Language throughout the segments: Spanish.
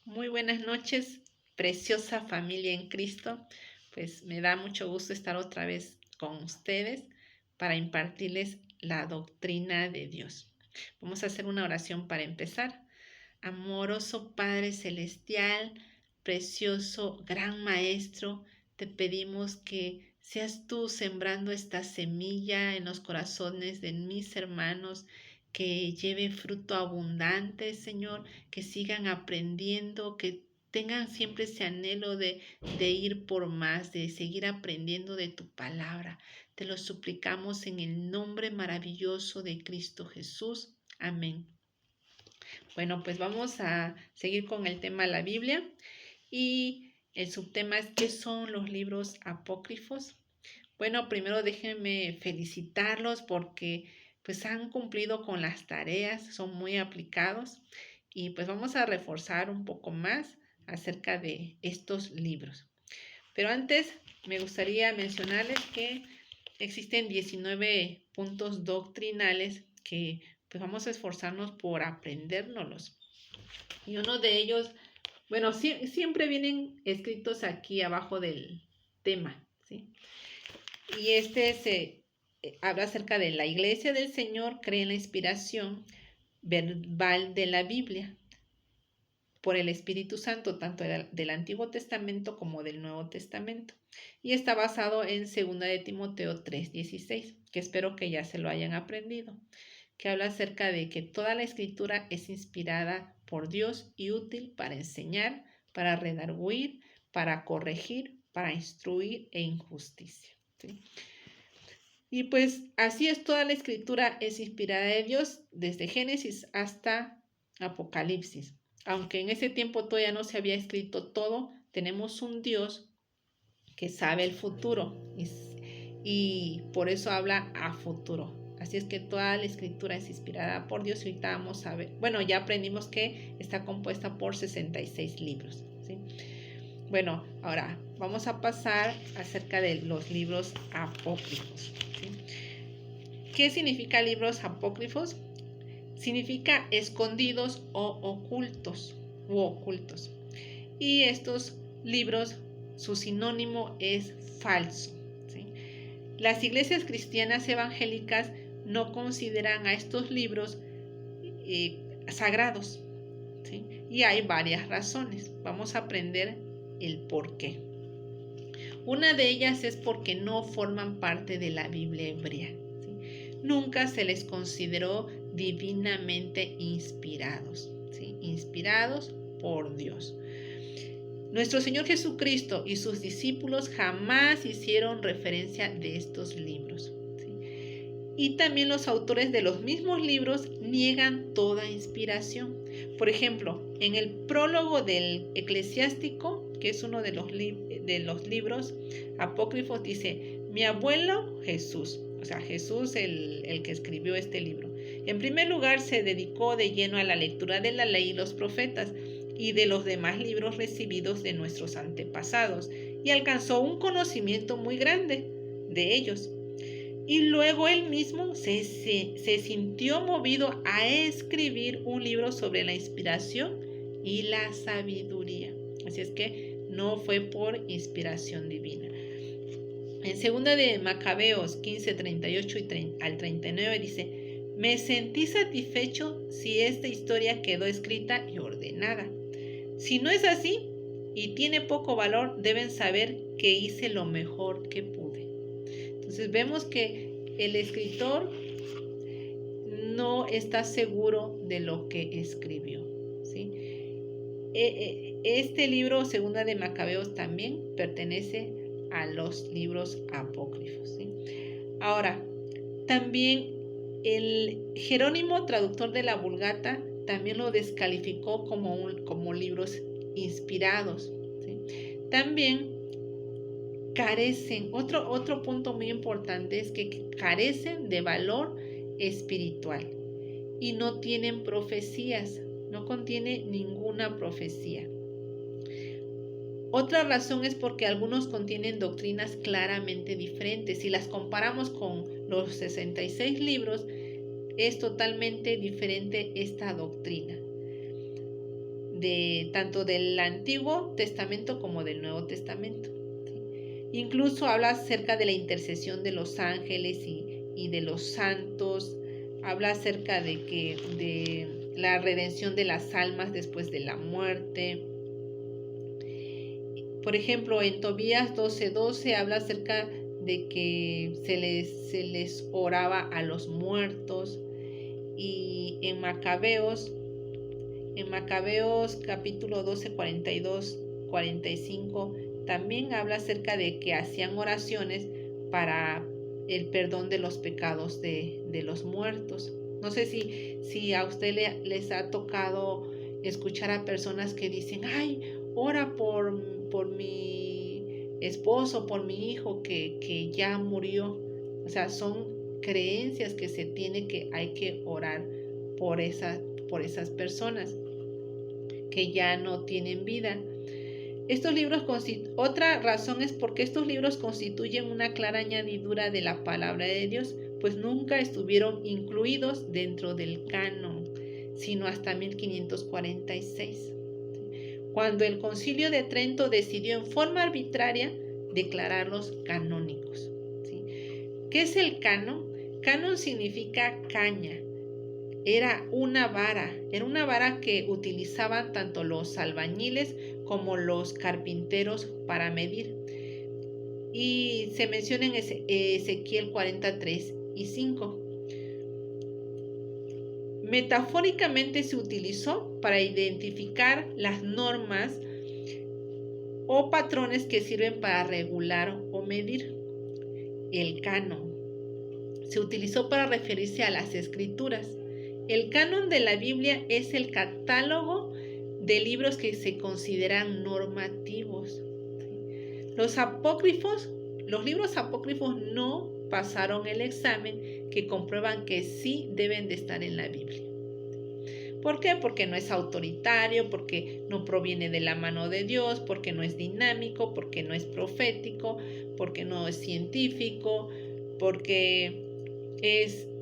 Muy buenas noches, preciosa familia en Cristo. Pues me da mucho gusto estar otra vez con ustedes para impartirles la doctrina de Dios. Vamos a hacer una oración para empezar. Amoroso Padre Celestial, precioso Gran Maestro, te pedimos que seas tú sembrando esta semilla en los corazones de mis hermanos, que lleve fruto abundante, Señor, que sigan aprendiendo, que tengan siempre ese anhelo de ir por más, de seguir aprendiendo de tu palabra. Te lo suplicamos en el nombre maravilloso de Cristo Jesús. Amén. Bueno, pues vamos a seguir con el tema de la Biblia y el subtema es ¿qué son los libros apócrifos? Bueno, primero déjenme felicitarlos porque pues han cumplido con las tareas, son muy aplicados y pues vamos a reforzar un poco más acerca de estos libros. Pero antes me gustaría mencionarles que existen 19 puntos doctrinales que pues vamos a esforzarnos por aprendérnoslos. Y uno de ellos, bueno, siempre vienen escritos aquí abajo del tema, ¿sí? Y se habla acerca de la iglesia del Señor, cree en la inspiración verbal de la Biblia por el Espíritu Santo, tanto del Antiguo Testamento como del Nuevo Testamento. Y está basado en 2 de Timoteo 3:16, que espero que ya se lo hayan aprendido, que habla acerca de que toda la escritura es inspirada por Dios y útil para enseñar, para redarguir, para corregir, para instruir en justicia. ¿Sí? Y pues así es, toda la escritura es inspirada de Dios desde Génesis hasta Apocalipsis. Aunque en ese tiempo todavía no se había escrito todo, tenemos un Dios que sabe el futuro y por eso habla a futuro. Así es que toda la escritura es inspirada por Dios y ahorita vamos a ver, bueno, ya aprendimos que está compuesta por 66 libros, ¿sí? Bueno, ahora vamos a pasar acerca de los libros apócrifos, ¿sí? ¿Qué significa libros apócrifos? Significa escondidos o ocultos u ocultos. Y estos libros, su sinónimo es falso, ¿sí? Las iglesias cristianas evangélicas no consideran a estos libros sagrados, ¿sí? Y hay varias razones. Vamos a aprender el por qué. Una de ellas es porque no forman parte de la Biblia hebrea, ¿sí? Nunca se les consideró divinamente inspirados, ¿sí? Inspirados por Dios. Nuestro Señor Jesucristo y sus discípulos jamás hicieron referencia de estos libros, ¿sí? Y también los autores de los mismos libros niegan toda inspiración. Por ejemplo, en el prólogo del Eclesiástico, que es uno de los libros apócrifos, dice: mi abuelo Jesús, o sea, Jesús el que escribió este libro, en primer lugar se dedicó de lleno a la lectura de la ley y los profetas y de los demás libros recibidos de nuestros antepasados, y alcanzó un conocimiento muy grande de ellos. Y luego él mismo se sintió movido a escribir un libro sobre la inspiración y la sabiduría. Así es que no fue por inspiración divina. En 2 de Macabeos 15, 38 al 39 dice: me sentí satisfecho si esta historia quedó escrita y ordenada. Si no es así y tiene poco valor, deben saber que hice lo mejor que pude. Entonces vemos que el escritor no está seguro de lo que escribió, ¿sí? Este libro, Segunda de Macabeos, también pertenece a los libros apócrifos, ¿sí? Ahora, también el Jerónimo, traductor de la Vulgata, también lo descalificó como libros inspirados, ¿sí? También carecen, otro punto muy importante es que carecen de valor espiritual y no tienen profecías, no contiene ninguna profecía. Otra razón es porque algunos contienen doctrinas claramente diferentes. Si las comparamos con los 66 libros, es totalmente diferente esta doctrina. tanto del Antiguo Testamento como del Nuevo Testamento. Incluso habla acerca de la intercesión de los ángeles y de los santos. Habla acerca de la redención de las almas después de la muerte. Por ejemplo, en Tobías 12:12 habla acerca de que se les oraba a los muertos. Y en Macabeos capítulo 12, 42, 45, también habla acerca de que hacían oraciones para el perdón de los pecados de los muertos. No sé si a usted les ha tocado escuchar a personas que dicen, ay, ora por mi esposo, por mi hijo que ya murió. O sea, son creencias que se tiene que hay que orar por esas personas que ya no tienen vida. Otra razón es porque estos libros constituyen una clara añadidura de la palabra de Dios, pues nunca estuvieron incluidos dentro del canon, sino hasta 1546, cuando el Concilio de Trento decidió en forma arbitraria declararlos canónicos. ¿Sí? ¿Qué es el canon? Canon significa caña. Era una vara que utilizaban tanto los albañiles como los carpinteros para medir. Y se menciona en Ezequiel 43 y 5. Metafóricamente se utilizó para identificar las normas o patrones que sirven para regular o medir. El canon se utilizó para referirse a las escrituras. El canon de la Biblia es el catálogo de libros que se consideran normativos. Los libros apócrifos no pasaron el examen, que comprueban que sí deben de estar en la Biblia. ¿Por qué? Porque no es autoritario, porque no proviene de la mano de Dios, porque no es dinámico, porque no es profético, porque no es científico, porque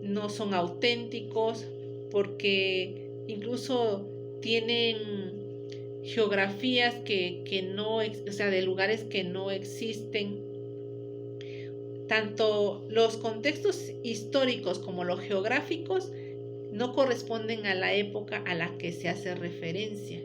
no son auténticos, porque incluso tienen geografías de lugares que no existen. Tanto los contextos históricos como los geográficos no corresponden a la época a la que se hace referencia.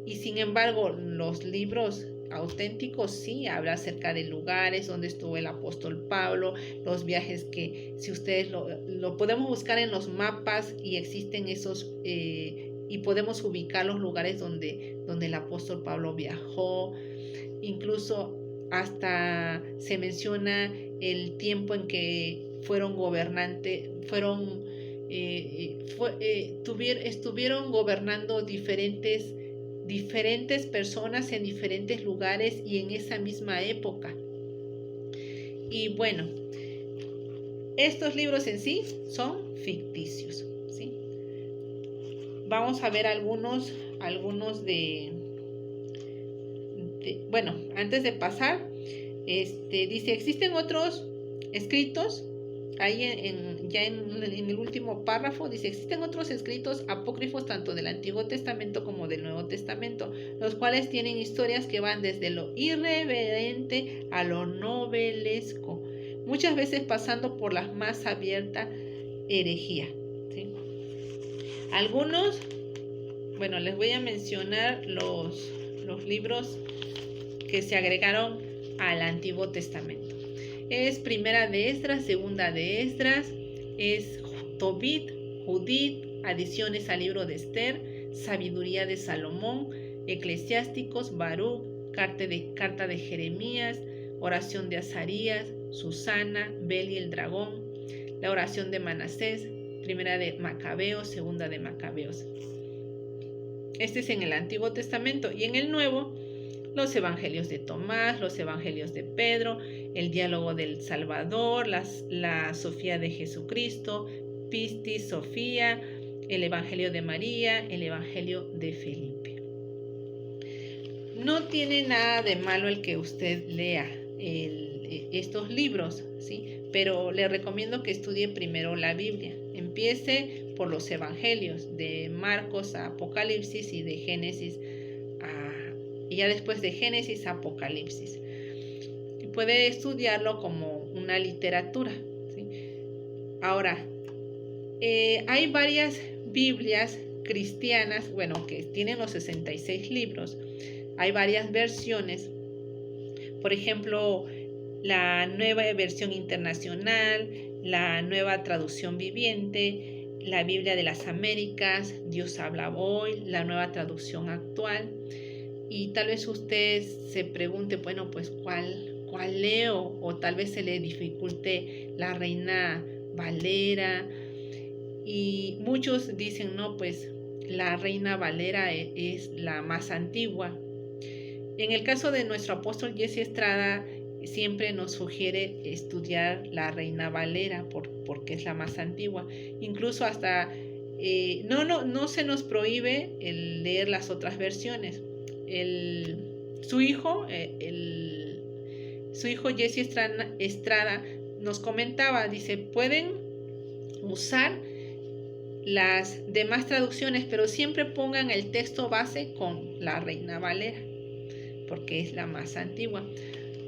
Y sin embargo, los libros auténticos sí habla acerca de lugares donde estuvo el apóstol Pablo, los viajes que, si ustedes lo podemos buscar en los mapas, y existen esos y podemos ubicar los lugares donde el apóstol Pablo viajó. Incluso hasta se menciona el tiempo en que estuvieron gobernando diferentes personas en diferentes lugares y en esa misma época. Y bueno, estos libros en sí son ficticios, ¿sí? Vamos a ver algunos bueno, antes de pasar, dice, existen otros escritos. Ahí en el último párrafo dice, existen otros escritos apócrifos tanto del Antiguo Testamento como del Nuevo Testamento, los cuales tienen historias que van desde lo irreverente a lo novelesco, muchas veces pasando por la más abierta herejía. ¿Sí? Algunos, bueno, les voy a mencionar los libros que se agregaron al Antiguo Testamento. Es Primera de Esdras, Segunda de Esdras, es Tobit, Judith, adiciones al libro de Esther, Sabiduría de Salomón, Eclesiásticos, Baruch, carta de Jeremías, oración de Azarías, Susana, Bel y el dragón, la oración de Manasés, Primera de Macabeos, Segunda de Macabeos. Este es en el Antiguo Testamento. Y en el Nuevo, los evangelios de Tomás, los evangelios de Pedro, el diálogo del Salvador, la Sofía de Jesucristo, Pistis, Sofía, el evangelio de María, el evangelio de Felipe. No tiene nada de malo el que usted lea estos libros, ¿sí? Pero le recomiendo que estudie primero la Biblia, Empiece por los evangelios, de Marcos a Apocalipsis y de Génesis y ya después de Génesis a Apocalipsis. Y puede estudiarlo como una literatura, ¿sí? Ahora, hay varias Biblias cristianas, bueno, que tienen los 66 libros. Hay varias versiones. Por ejemplo, la Nueva Versión Internacional, la Nueva Traducción Viviente, la Biblia de las Américas, Dios habla hoy, la Nueva Traducción Actual. Y tal vez usted se pregunte, bueno, pues ¿cuál leo? O tal vez se le dificulte la Reina Valera. Y muchos dicen, no, pues la Reina Valera es la más antigua. En el caso de nuestro apóstol Jesse Estrada, siempre nos sugiere estudiar la Reina Valera porque es la más antigua. Incluso hasta no se nos prohíbe el leer las otras versiones. Su hijo Jesse Estrada nos comentaba, dice, pueden usar las demás traducciones, pero siempre pongan el texto base con la Reina Valera, porque es la más antigua.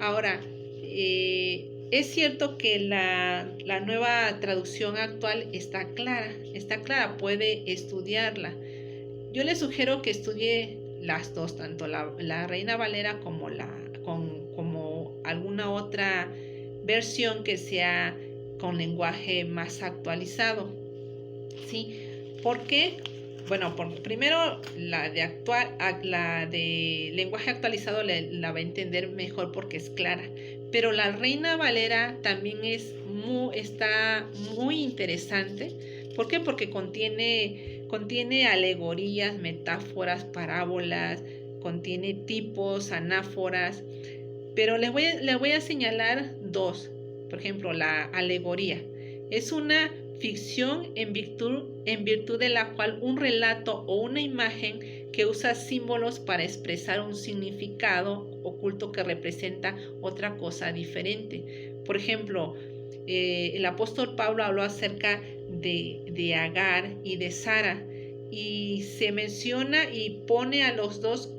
Ahora, es cierto que la nueva traducción actual está clara, puede estudiarla. Yo le sugiero que estudie las dos, tanto la Reina Valera como alguna otra versión que sea con lenguaje más actualizado, ¿sí? ¿Por qué? Bueno, primero la de lenguaje actualizado la va a entender mejor porque es clara, pero la Reina Valera también está muy interesante. ¿Por qué? Porque contiene alegorías, metáforas, parábolas, contiene tipos, anáforas, pero les voy a señalar dos. Por ejemplo, la alegoría es una ficción en virtud de la cual un relato o una imagen que usa símbolos para expresar un significado oculto que representa otra cosa diferente. Por ejemplo, el apóstol Pablo habló acerca de Agar y de Sara, y se menciona y pone a los dos,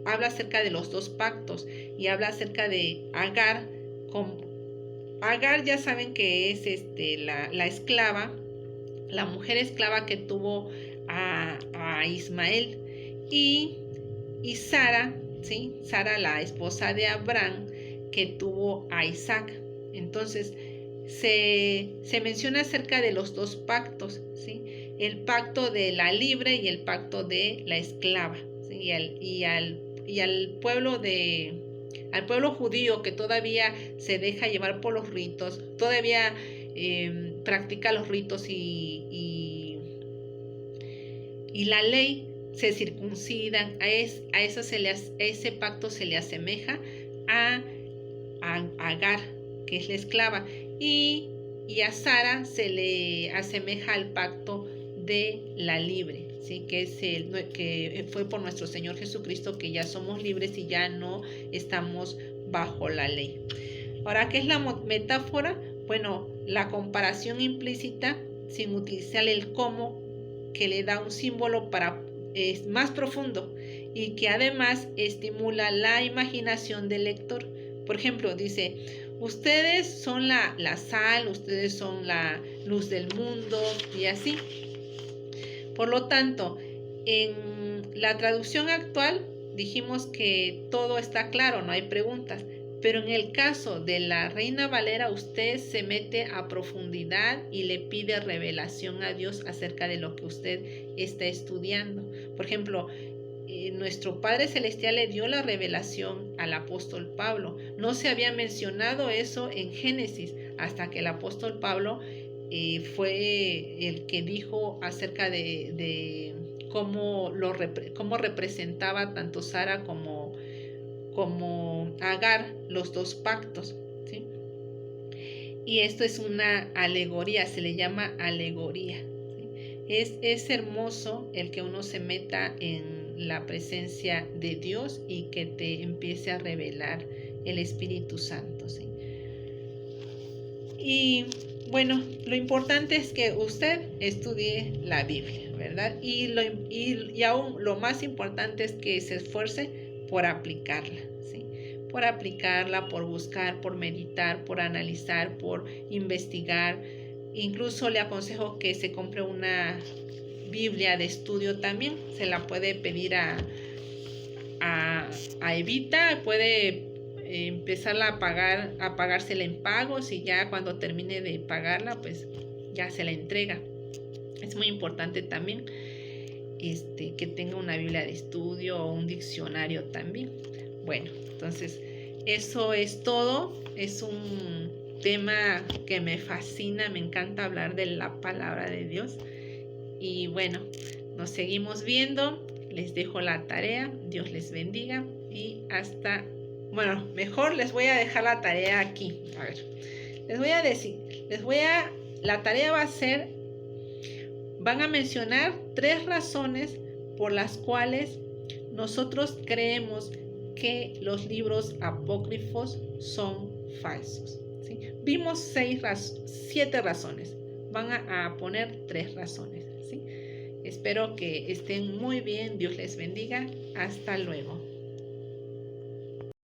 habla acerca de los dos pactos, y habla acerca de Agar. Agar ya saben que es la esclava, la mujer esclava que tuvo a Ismael, y Sara, ¿sí? Sara, la esposa de Abraham, que tuvo a Isaac. Entonces se menciona acerca de los dos pactos, ¿sí? El pacto de la libre y el pacto de la esclava, ¿sí? Y al pueblo judío que todavía se deja llevar por los ritos, todavía practica los ritos y la ley, se circuncidan. A ese pacto se le asemeja a Agar, que es la esclava, y a Sara se le asemeja al pacto de la libre, ¿sí? Que fue por nuestro Señor Jesucristo, que ya somos libres y ya no estamos bajo la ley. Ahora, ¿qué es la metáfora? Bueno, la comparación implícita sin utilizar el cómo, que le da un símbolo es más profundo y que además estimula la imaginación del lector. Por ejemplo, dice, ustedes son la sal, ustedes son la luz del mundo, y así. Por lo tanto, en la traducción actual dijimos que todo está claro, no hay preguntas. Pero en el caso de la Reina Valera, usted se mete a profundidad y le pide revelación a Dios acerca de lo que usted está estudiando. Por ejemplo, nuestro Padre Celestial le dio la revelación al apóstol Pablo. No se había mencionado eso en Génesis hasta que el apóstol Pablo fue el que dijo acerca de cómo representaba tanto Sara como Agar los dos pactos, ¿sí? Y esto es una alegoría, se le llama alegoría, ¿sí? Es hermoso el que uno se meta en la presencia de Dios y que te empiece a revelar el Espíritu Santo, ¿sí? Y bueno, lo importante es que usted estudie la Biblia, ¿verdad? Y aún lo más importante es que se esfuerce por aplicarla, ¿sí? Por aplicarla, por buscar, por meditar, por analizar, por investigar. Incluso le aconsejo que se compre una Biblia de estudio también. Se la puede pedir a Evita, puede empezarla a pagársela en pagos y ya cuando termine de pagarla, pues ya se la entrega. Es muy importante también que tenga una Biblia de estudio o un diccionario también. Bueno, entonces eso es todo. Es un tema que me fascina, me encanta hablar de la palabra de Dios. Y bueno, nos seguimos viendo. Les dejo la tarea. Dios les bendiga. Y hasta... Bueno, mejor les voy a dejar la tarea aquí. A ver, les voy a decir. La tarea va a ser... Van a mencionar 3 razones por las cuales nosotros creemos que los libros apócrifos son falsos. ¿Sí? Vimos 7 razones. Van a poner 3 razones. ¿Sí? Espero que estén muy bien. Dios les bendiga. Hasta luego.